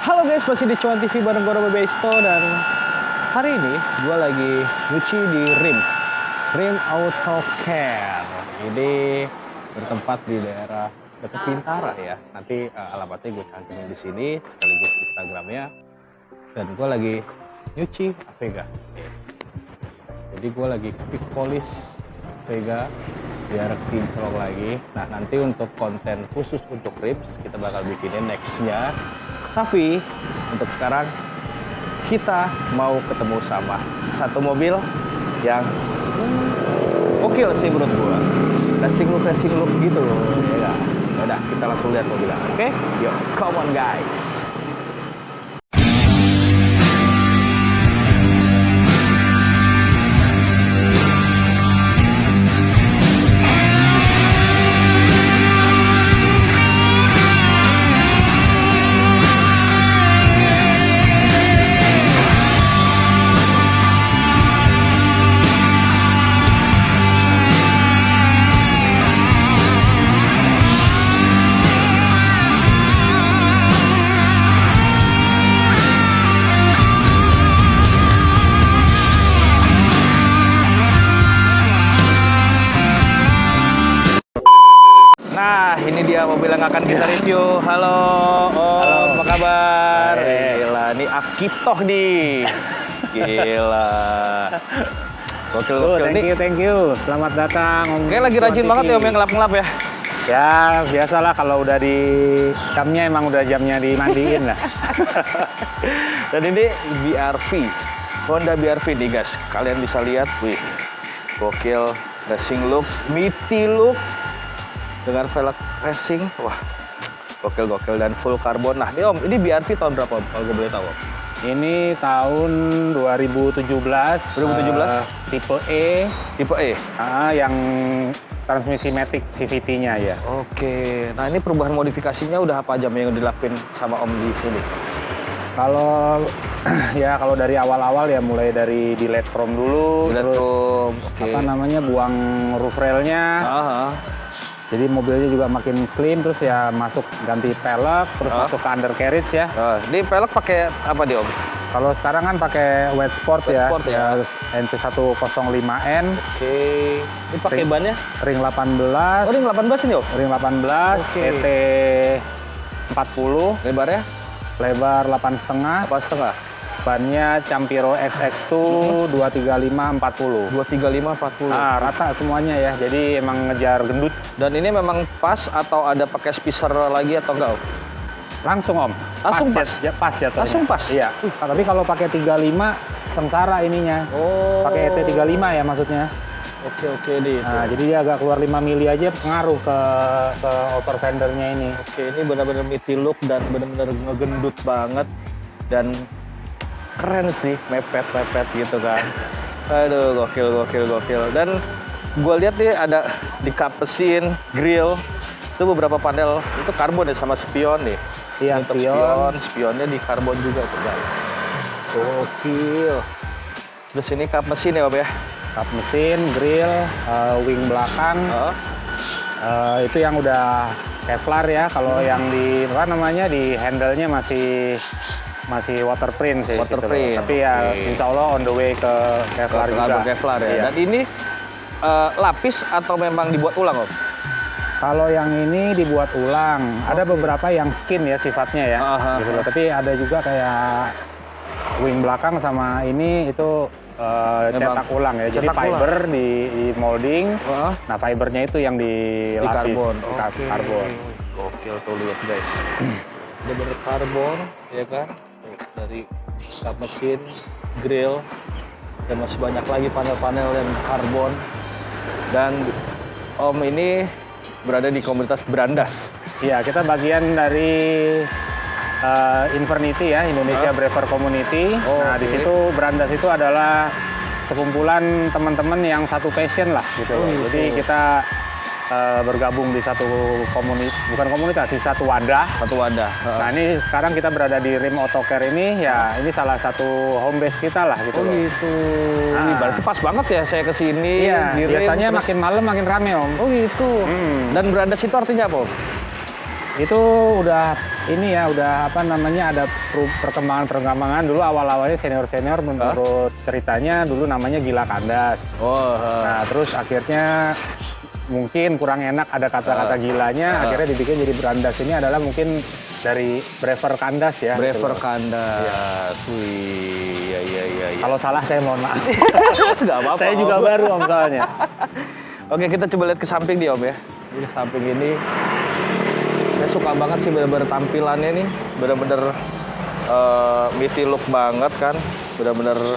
Halo guys, masih di Cuan TV bareng gue Robo Besto. Dan hari ini gue lagi nyuci di Rim Auto Care. Ini bertempat di daerah dekat Bintara ya. Nanti alamatnya gue cantumin di sini sekaligus Instagramnya. Dan gue lagi nyuci Avega. Jadi gue lagi pick polish Avega biar kinclong lagi. Nah, nanti untuk konten khusus untuk rims kita bakal bikinin nextnya. Tapi untuk sekarang kita mau ketemu sama satu mobil yang gokil sih menurut gua. Racing look gitu loh. Ya udah, kita langsung lihat mobilnya. Oke? Yuk, come on guys. Nah, ini dia mobil yang akan kita review. Halo, Om, apa kabar? Gila, ini Akitoh nih. Gila. Gokil nih. Thank you. Selamat datang Om. Kayak lagi rajin banget ya Om yang ngelap-ngelap ya. Ya, biasalah kalau udah di jamnya emang udah jamnya dimandiin lah. Dan ini BRV. Honda BRV nih guys. Kalian bisa lihat, wih. Gokil, racing look, meaty look. Dengan velg racing, wah, gokil dan full karbon. Nah, ini Om, ini BRV tahun berapa Om, kalau gue boleh tahu Om? Ini tahun 2017. 2017? Tipe E. Tipe E? Yang transmisi matic CVT-nya ya. Oke, nah ini perubahan modifikasinya udah apa aja yang dilakuin sama Om di sini? Kalau dari awal-awal ya mulai dari delete chrome dulu. Delete chrome, oke. Buang roof railnya. Jadi mobilnya juga makin slim, terus ya masuk ganti pelek, terus masuk ke undercarriage ya. Ini pelek pakai apa dia Om? Kalau sekarang kan pakai wet sport ya. NC105N. Oke. Ini pakai bannya? Ring 18. Oh, ring 18 ini Om? Ring 18, ET 40. Lebarnya? Lebar 8,5. 8,5. Bannya Campiro XX2 235/40. 235/40. Nah, rata semuanya ya. Jadi emang ngejar gendut. Dan ini memang pas atau ada pakai spacer lagi atau enggak Om? Langsung Om. Langsung pas? Pas jatuhnya. Langsung pas? Iya. Tapi kalau pakai 35 sengsara ininya. Oh. Pakai ET 35 ya maksudnya. Oke deh. Nah, jadi dia agak keluar 5 mili aja pengaruh ke outer fendernya ini. Oke, ini benar-benar meaty look dan benar-benar ngegendut banget dan keren sih, mepet gitu kan. Aduh, gokil. Dan gue lihat nih ada di kap mesin, grill, itu beberapa panel itu karbon ya sama spion nih. Iya, untuk spionnya di karbon juga tuh guys. Gokil. Terus ini kap mesin ya Om ya? Kap mesin, grill, wing belakang. Itu yang udah Kevlar ya. Kalau yang di di handle-nya masih waterprint sih. Waterprint. Gitu. Tapi ya insya Allah on the way ke Kevlar juga. Kevlar ya. Iya. Dan ini lapis atau memang dibuat ulang Om? Kalau yang ini dibuat ulang. Ada beberapa yang skin ya sifatnya ya. Gitu loh. Tapi ada juga kayak wing belakang sama ini itu cetak ulang ya. Jadi fiber di molding. Nah fibernya itu yang dilapis. Di karbon. Karbon. Gokil tuh lihat guys. Udah berkarbon ya kan? Dari kap mesin, grill, dan masih banyak lagi panel-panel yang karbon. Dan Om ini berada di komunitas Brandas. Iya, kita bagian dari Invernity ya, Indonesia Braver Community. Nah, di situ Brandas itu adalah sekumpulan teman-teman yang satu passion lah gitu. Jadi kita bergabung di satu bukan komunitas, di satu wadah. Nah, ini sekarang kita berada di Rim Auto Care ini, ya ini salah satu home base kita lah gitu. Oh gitu. Ini berarti pas banget ya saya kesini. Iya, di Rim, biasanya terus... makin malam makin rame Om. Oh gitu. Dan Brandas itu artinya apa Om? Itu udah ini ya, udah apa namanya, ada perkembangan dulu awal-awalnya senior menurut ceritanya dulu namanya Gila Kandas. Oh. Nah, terus akhirnya mungkin kurang enak ada kata-kata gilanya, akhirnya dibikin jadi Brandas. Ini adalah mungkin dari Brever Kandas ya. Brever gitu. Kandas. Wih, iya. Kalau salah saya mohon maaf. Nggak apa-apa. Saya juga baru Om soalnya. Oke, kita coba lihat ke samping nih Om ya. Di samping ini saya suka banget sih bener-bener tampilannya nih, bener-bener meaty look banget kan, bener-bener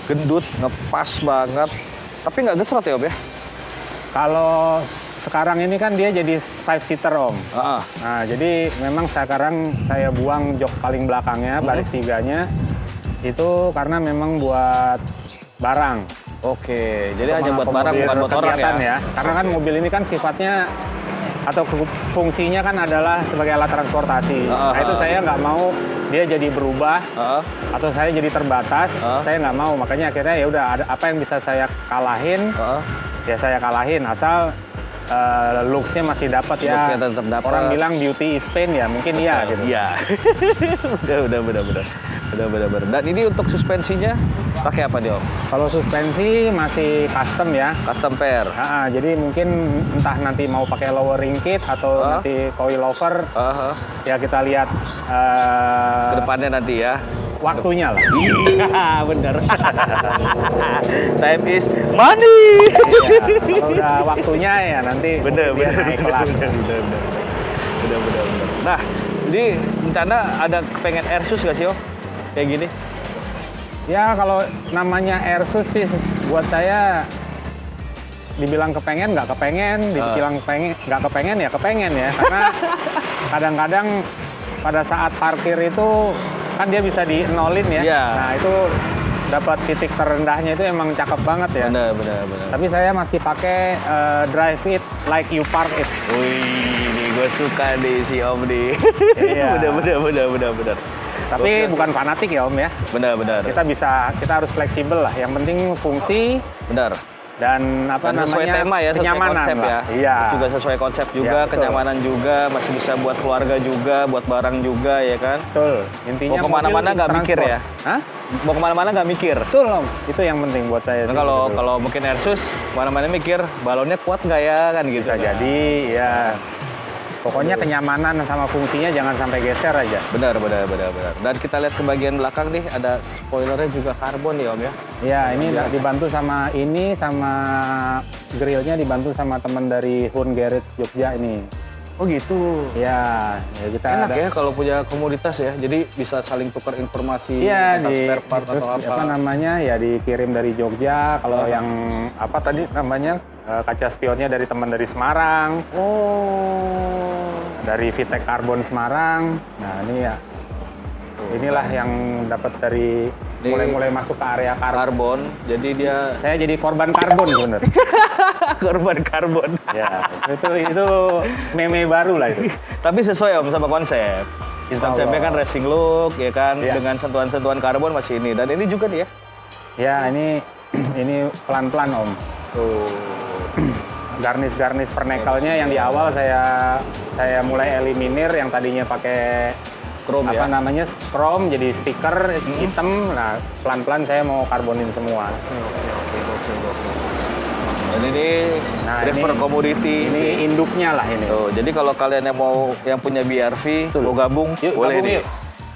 gendut, ngepas banget. Tapi nggak gesrot ya Om ya? Kalau sekarang ini kan dia jadi 5-seater Om. Ah. Nah, jadi memang sekarang saya buang jok paling belakangnya, baris tiganya, itu karena memang buat barang. Oke, jadi hanya buat barang bukan buat orang ya? Karena kan mobil ini kan sifatnya atau fungsinya kan adalah sebagai alat transportasi. Nah itu saya nggak mau dia jadi berubah atau saya jadi terbatas. Saya nggak mau, makanya akhirnya ya udah ada apa yang bisa saya kalahin, ya saya kalahin asal looks-nya masih dapat ya. Look-nya tetap dapat. Orang bilang beauty is pain ya, mungkin iya gitu. Iya. Udah. Dan ini untuk suspensinya pakai apa nih Om? Kalau suspensi masih custom ya. Custom pair. Jadi mungkin entah nanti mau pakai lowering kit atau nanti coilover. Ya kita lihat kedepannya nanti ya. Waktunya lah. Iya, bener. Time is money. Ya, kalau udah waktunya ya nanti bener. naik kelas. Bener. Nah, ini rencana ada pengen Airsus gak sih Om? Kayak gini? Ya kalau namanya Airsus sih buat saya dibilang kepengen nggak kepengen, dibilang nggak kepengen ya kepengen ya. Karena kadang-kadang pada saat parkir itu kan dia bisa di-nolin ya. Yeah. Nah itu dapat titik terendahnya itu emang cakep banget ya. Bener. Tapi saya masih pakai drive it like you park it. Wih, ini gue suka nih si Om nih. Iya. Bener. Tapi bukan fanatik ya Om ya. Bener. Kita harus fleksibel lah. Yang penting fungsi. Bener. Dan apa namanya, sesuai tema ya, sesuai konsep lah. ya. Iya. Terus juga sesuai konsep juga, ya, kenyamanan juga, masih bisa buat keluarga juga, buat barang juga ya kan. Betul. Intinya mau kemana-mana nggak mikir ya? Hah? Mau kemana-mana nggak mikir. Betul Om. Itu yang penting buat saya. Nah, kalau mungkin Airsus, kemana-mana mikir balonnya kuat nggak ya kan gitu. Bisa jadi ya. Pokoknya kenyamanan sama fungsinya jangan sampai geser aja. Benar. Dan kita lihat ke bagian belakang nih, ada spoilernya juga karbon ya Om ya? Iya, ini dibantu sama grillnya dibantu sama teman dari Hun Garage Jogja ini. Oh gitu. Ya kita enak ya kalau punya komunitas ya, jadi bisa saling tukar informasi tentang spare part atau apa. Namanya ya dikirim dari Jogja. Kalau yang apa tadi namanya kaca spionnya dari teman dari Semarang. Dari Vitek Karbon Semarang. Nah ini ya, inilah yang dapat dari mulai masuk ke area karbon. Jadi dia saya jadi korban karbon bener. korban karbon. Ya itu meme baru lah itu. Tapi sesuai Om sama konsep. Konsepnya kan racing look ya kan, dengan sentuhan-sentuhan karbon masih ini. Dan ini juga nih ya. Ya ini pelan-pelan Om. Garnis pernekelnya yang di awal saya mulai eliminir, yang tadinya pakai chrome apa namanya chrome jadi stiker hitam. Nah pelan-pelan saya mau karbonin semua. Dan ini Brever Commodity. Ini induknya lah ini. Tuh, jadi kalau kalian yang punya BRV mau gabung, boleh nih.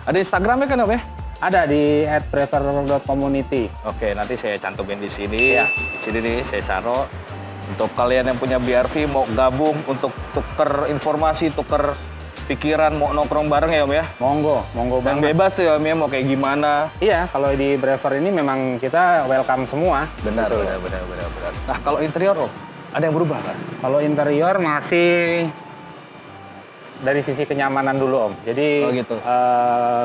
Ada Instagramnya kan Om ya? Ada di @brever.community. Oke, nanti saya cantumin di sini. Ya. Di sini nih saya taruh. Untuk kalian yang punya BRV mau gabung untuk tuker informasi, tuker pikiran, mau nongkrong bareng ya Om ya? Monggo banget. Yang bebas tuh ya Om ya, mau kayak gimana? Iya, kalau di Brever ini memang kita welcome semua. Benar. Nah kalau interior Om, ada yang berubah kan? Kalau interior masih dari sisi kenyamanan dulu Om. Jadi gitu.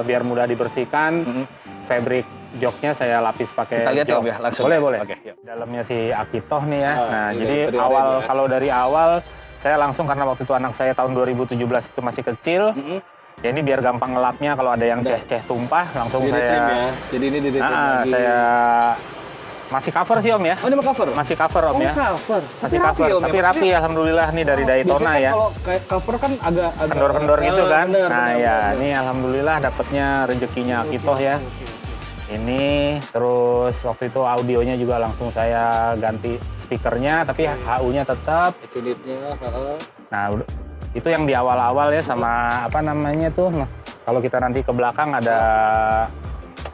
Biar mudah dibersihkan, fabric joknya saya lapis pakai kita lihat jok. Ya Om ya, langsung. Boleh. Oke, yuk. Dalamnya si Akitoh nih ya. Nah, jadi ya. kalau dari awal saya langsung, karena waktu itu anak saya tahun 2017 itu masih kecil. Ya ini biar gampang ngelapnya, kalau ada yang ceh-ceh tumpah langsung jadi saya trim ya. Jadi ini di trim lagi. Saya Masih cover sih Om ya. Oh, ini mau cover? Masih cover Om ya. Cover. Masih cover, tapi rapi alhamdulillah nih dari Daytona Biasanya ya. Kalau kayak cover kan agak Kendor-kendor gitu kan. Bener, Nah bener, ya, bener. ini alhamdulillah dapatnya rezekinya Akitoh ya. Ini terus waktu itu audionya juga langsung saya ganti speakernya, tapi HU-nya tetap. Unitnya, Nah, itu yang di awal-awal ya, sama apa namanya tuh. Nah, kalau kita nanti ke belakang ada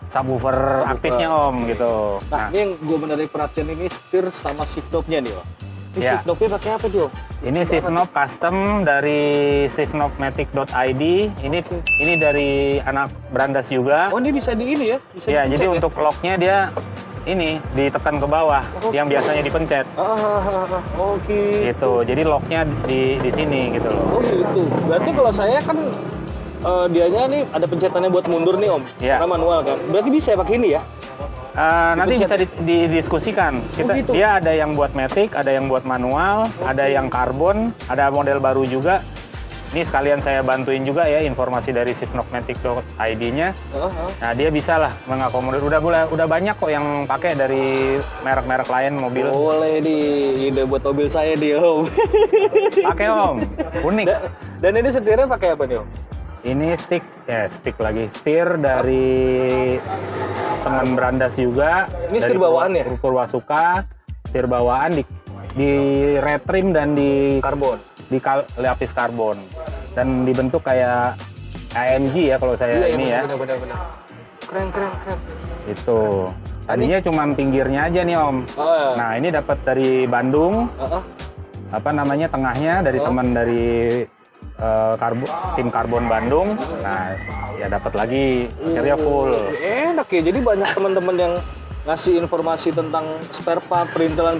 subwoofer aktifnya Om gitu. Nah, ini yang gue menarik perhatian ini setir sama shift knob-nya nih Om. Ini Ya. shift knob-nya pakai apa tuh Om? Ini shift knob custom dari shiftknobmatic.id. Ini dari anak Brandas juga. Oh, ini bisa di ini ya? Bisa Ya, dipencet jadi untuk locknya dia ini ditekan ke bawah, Oke. yang biasanya dipencet. Oke. Gitu. Jadi locknya di sini gitu loh. Oh gitu. Berarti kalau saya kan dianya nih ada pencetannya buat mundur nih Om. Iya. Karena manual kan. Berarti bisa ya pakai ini ya? Nanti Dipencet. bisa didiskusikan. gitu. Dia ada yang buat matic, ada yang buat manual, ada yang karbon, ada model baru juga. Ini sekalian saya bantuin juga ya informasi dari shiftknobmatic.id-nya. Nah, dia bisa lah mengakomodir. Udah banyak kok yang pakai dari merek-merek lain mobil. Boleh di ide buat mobil saya di Om. Pakai Om, unik. Dan ini setirnya pakai apa nih Om? Ini stick lagi. Setir dari teman Brandas juga. Ini dari setir bawaan ya? Purwasuka, setir bawaan di red trim dan di Karbon. lapis karbon. Dan dibentuk kayak AMG ya kalau saya ini ya. Benar. Keren. Itu. Tadinya cuma pinggirnya aja nih Om. Oh, Nah, ini dapat dari Bandung. Heeh. Apa namanya, tengahnya dari teman dari tim Karbon Bandung. Nah, ya dapat lagi setirnya full. Enak ya. Jadi banyak teman-teman yang ngasih informasi tentang spare part, Perintilan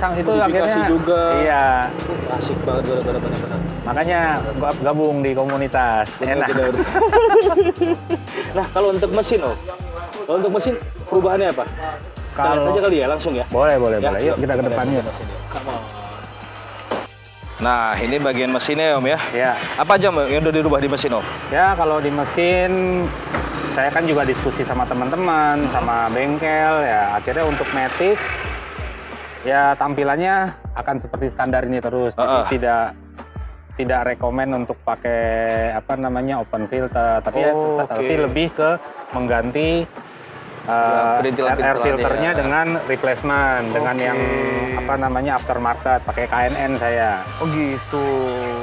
sang itu modifikasi akhirnya juga. Iya. Asik banget benar-benar. Makanya gua gabung di komunitas. Enak. Nah, kalau untuk mesin Om. Kalau untuk mesin perubahannya apa? Kita lihat aja kali ya langsung ya. Boleh. Ya, Yuk kita ke depan yuk. Nah, ini bagian mesinnya Om ya. Ya. Apa aja Om, yang udah dirubah di mesin Om? Ya, kalau di mesin saya kan juga diskusi sama teman-teman, sama bengkel ya. Akhirnya untuk matic ya tampilannya akan seperti standar ini terus. Jadi tidak rekomen untuk pakai apa namanya open filter, tapi tapi lebih ke mengganti air filternya dengan replacement, dengan yang apa namanya aftermarket, pakai KNN saya. Oh gitu.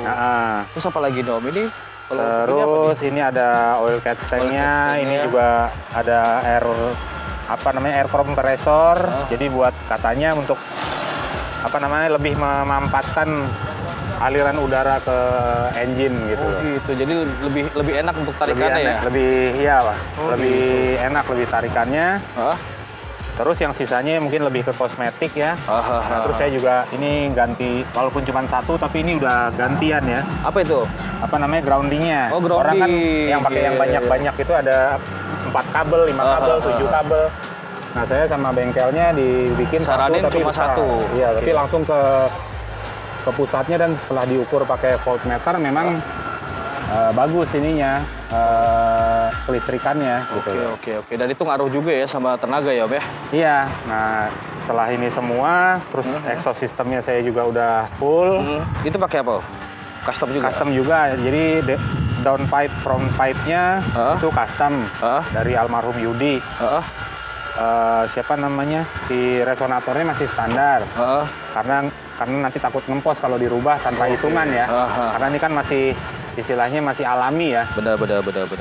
Nah, Terus apa lagi Om? Ini terus ini ada oil catch tanknya, ini juga ada air compressor. Jadi buat katanya untuk apa namanya lebih memampatkan aliran udara ke engine gitu. Oh gitu. Jadi lebih enak untuk tarikannya ya. Lebih enak lebih tarikannya. Terus yang sisanya mungkin lebih ke kosmetik ya. Nah, terus saya juga ini ganti, walaupun cuma satu tapi ini udah gantian ya. Apa itu? Apa namanya, groundingnya. Oh, grounding. Orang kan yang pakai yang banyak-banyak itu ada 4 kabel, 5 kabel, 7 kabel. Nah, saya sama bengkelnya dibikin Saranin tapi cuma besar. satu. Iya, tapi langsung ke pusatnya, dan setelah diukur pakai voltmeter memang bagus ininya, kelistrikannya gitu. Oke. Dan itu ngaruh juga ya sama tenaga ya Om ya? Iya. Nah, setelah ini semua, terus exhaust systemnya saya juga udah full. Itu pakai apa? Custom juga? Custom juga. Jadi downpipe, front pipe-nya itu custom dari almarhum Yudi. Siapa namanya? Si resonatornya masih standar. Karena nanti takut ngempos kalau dirubah tanpa hitungan ya. Karena ini kan masih istilahnya masih alami ya. Benar.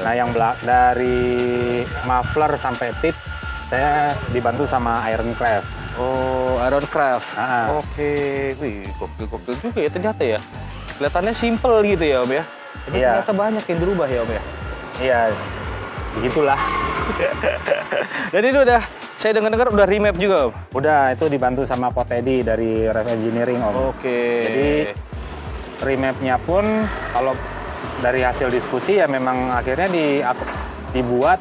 Nah, yang dari muffler sampai tip saya dibantu sama Ironcraft. Oh, Ironcraft. Oke. Wih, gokil juga ya ternyata ya. Kelihatannya simple gitu ya Om ya. Tapi ternyata banyak yang dirubah ya Om ya. Iya. Begitulah. Dan itu saya dengar udah remap juga Om. Udah, itu dibantu sama Pot Edi dari Rev Engineering Om. Oke. Jadi remapnya pun kalau dari hasil diskusi ya memang akhirnya dibuat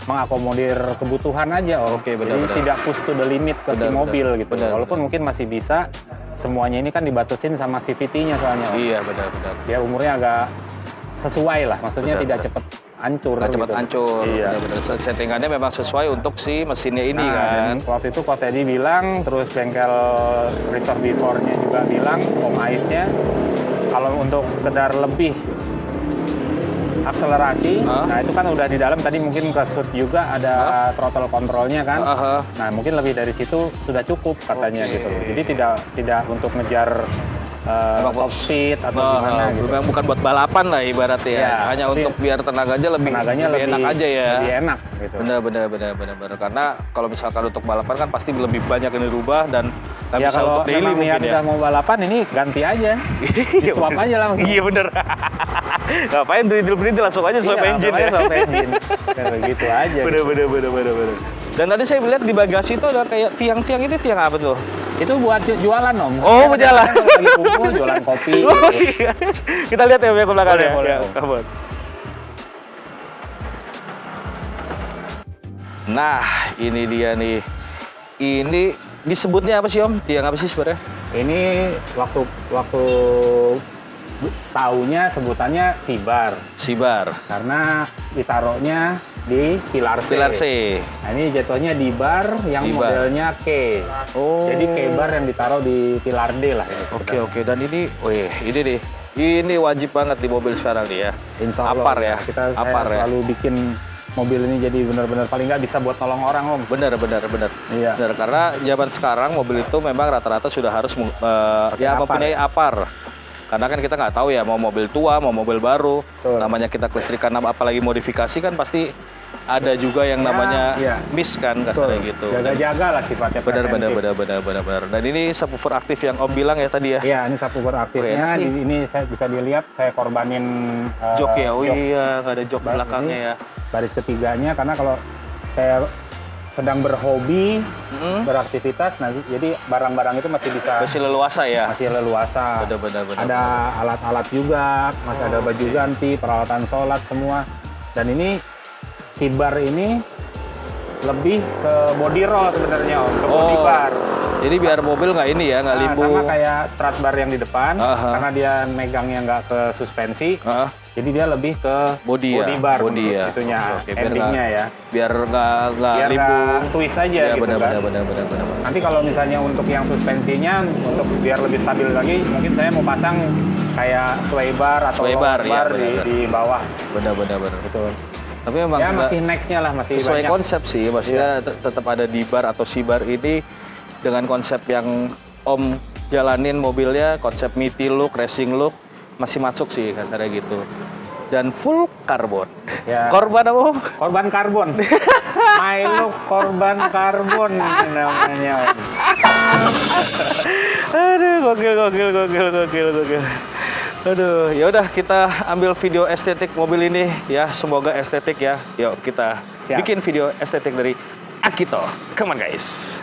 mengakomodir kebutuhan aja Om. Oke, benar. Jadi tidak push to the limit ke si mobil gitu. Walaupun mungkin masih bisa, semuanya ini kan dibatasin sama CVT-nya soalnya Om. Iya, benar. Ya umurnya agak sesuai lah, maksudnya tidak cepat hancur. Nggak cepat gitu. hancur. Iya. Benar-benar. Settingannya memang sesuai untuk si mesinnya ini kan. Dan waktu itu Ko Teddy bilang, terus bengkel Resort Before-nya juga bilang, Om Ais-nya, kalau untuk sekedar lebih akselerasi, nah itu kan udah di dalam tadi mungkin ke shoot juga ada throttle controlnya kan. Nah mungkin lebih dari situ sudah cukup katanya gitu. Jadi tidak untuk ngejar top speed atau gimana gitu. Memang bukan buat balapan lah ibaratnya ya. Hanya untuk biar tenaganya lebih enak aja ya. Lebih enak gitu. Benar. Karena kalau misalkan untuk balapan kan pasti lebih banyak yang dirubah dan nggak Ya bisa kalau untuk daily memang mungkin niat udah mau balapan ini ganti aja. Swap aja langsung. Iya bener. Ngapain dribble langsung aja swap engine ya. Swap engine. Kayak gitu aja. Bener. Dan tadi saya lihat di bagasi itu ada kayak tiang-tiang, ini tiang apa tuh? Itu buat jualan Om. Oh, berjalan. Kalau lagi kumpul jualan kopi. Oh iya. Kita lihat ya ke belakang ya. Boleh. Nah, ini dia nih. Ini disebutnya apa sih Om? Tiang apa sih sebenarnya? Ini waktu taunya sebutannya sibar karena ditaruhnya di pilar C. Nah, ini jatuhnya di bar yang modelnya K. Jadi K-bar yang ditaruh di pilar D lah. Oke. Dan ini, ini nih. Ini wajib banget di mobil sekarang nih ya. Insya Allah, Apar ya. Kita Apar ya. selalu bikin mobil ini jadi benar-benar paling nggak bisa buat nolong orang Om. Benar. Iya. Benar, karena zaman sekarang mobil itu memang rata-rata sudah harus mempunyai apar. Karena kan kita nggak tahu ya mau mobil tua, mau mobil baru. Namanya kita kelistrikan, apalagi modifikasi kan pasti ada juga yang namanya miss kan kasarnya gitu. Jaga-jaga lah sifatnya. Benar. Dan ini subwoofer aktif yang Om bilang ya tadi ya? Iya, ini subwoofer aktifnya. Ini saya bisa dilihat saya korbanin jok ya. Iya, nggak ada jok belakangnya ya. Baris ketiganya karena kalau saya sedang berhobi, beraktivitas, nah jadi barang-barang itu masih leluasa ya? Masih leluasa. Benar. Ada alat-alat juga, masih ada baju ganti, peralatan sholat semua. Dan ini sibar ini lebih ke body roll sebenarnya Om, ke body bar. Jadi biar mobil nggak ini ya, nggak limbo. Sama kayak strut bar yang di depan, karena dia megangnya nggak ke suspensi. Jadi dia lebih ke body bar, itunya, endingnya ya. Biar nggak limbung, twist aja gitu kan. Benar. Nanti kalau misalnya untuk yang suspensinya, untuk biar lebih stabil lagi, mungkin saya mau pasang kayak sway bar atau bar di bawah. Benar. Gitu. Tapi memang ya masih nextnya lah, masih sesuai banyak. konsep sih, maksudnya tetap ada di bar atau si bar ini dengan konsep yang Om jalanin mobilnya, konsep meaty look, racing look. Masih masuk sih kasarnya gitu. Dan full karbon. Ya. Korban apa? Korban karbon. My look korban karbon namanya. Aduh, gokil. Aduh, ya udah kita ambil video estetik mobil ini ya, semoga estetik ya. Yuk kita bikin video estetik dari Akito. Come on guys.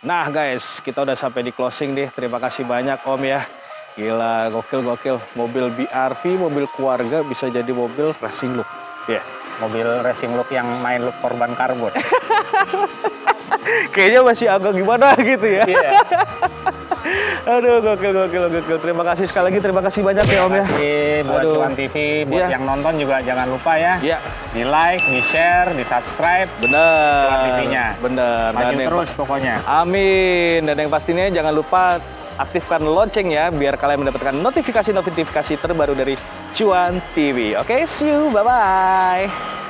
Nah guys, kita udah sampai di closing deh. Terima kasih banyak Om ya. Gila, gokil. Mobil BRV, mobil keluarga bisa jadi mobil racing look. Ya, mobil racing look yang main look korban karbon. Kayaknya masih agak gimana gitu ya. Iya. Aduh, gokil. Terima kasih sekali lagi, terima kasih banyak ya Om ya. Terima kasih buat Cuan TV, buat yang nonton juga jangan lupa ya. Iya. Di like, di share, di subscribe. Bener. Cuan TV-nya. Bener. Maju terus pokoknya. Amin. Dan yang pastinya jangan lupa aktifkan loncengnya biar kalian mendapatkan notifikasi terbaru dari Cuan TV. Oke, see you. Bye-bye.